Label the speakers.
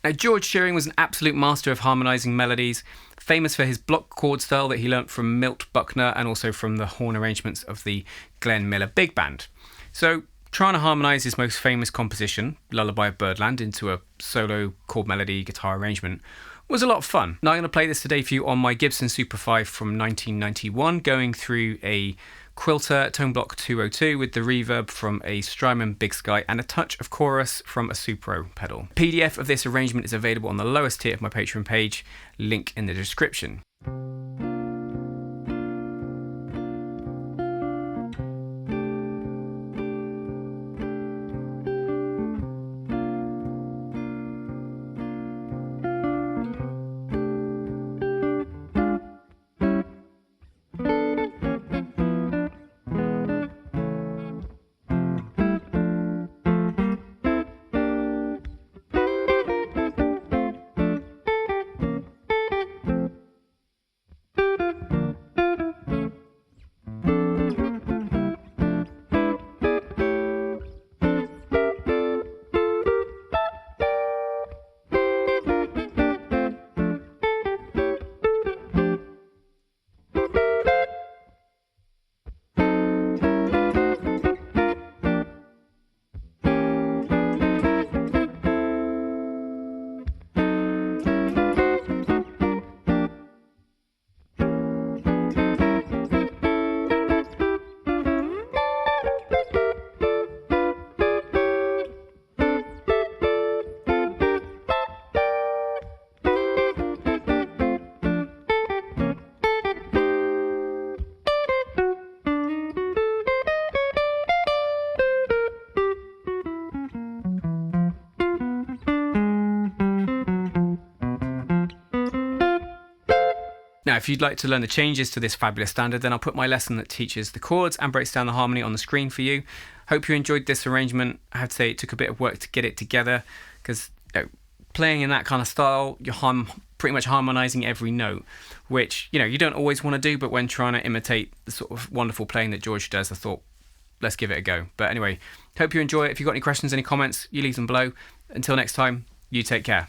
Speaker 1: Now, George Shearing was an absolute master of harmonising melodies, famous for his block chord style that he learnt from Milt Buckner and also from the horn arrangements of the Glenn Miller Big Band. So, trying to harmonise his most famous composition, Lullaby of Birdland, into a solo chord melody guitar arrangement was a lot of fun. Now I'm going to play this today for you on my Gibson Super 5 from 1991, going through a Quilter Tone Block 202 with the reverb from a Strymon Big Sky and a touch of chorus from a Supro pedal. PDF of this arrangement is available on the lowest tier of my Patreon page, link in the description. Now, if you'd like to learn the changes to this fabulous standard, then I'll put my lesson that teaches the chords and breaks down the harmony on the screen for you. Hope you enjoyed this arrangement. I have to say it took a bit of work to get it together because playing in that kind of style, you're pretty much harmonising every note, which you don't always want to do, but when trying to imitate the sort of wonderful playing that George does, I thought, let's give it a go. But anyway, hope you enjoy it. If you've got any questions, any comments, you leave them below. Until next time, you take care.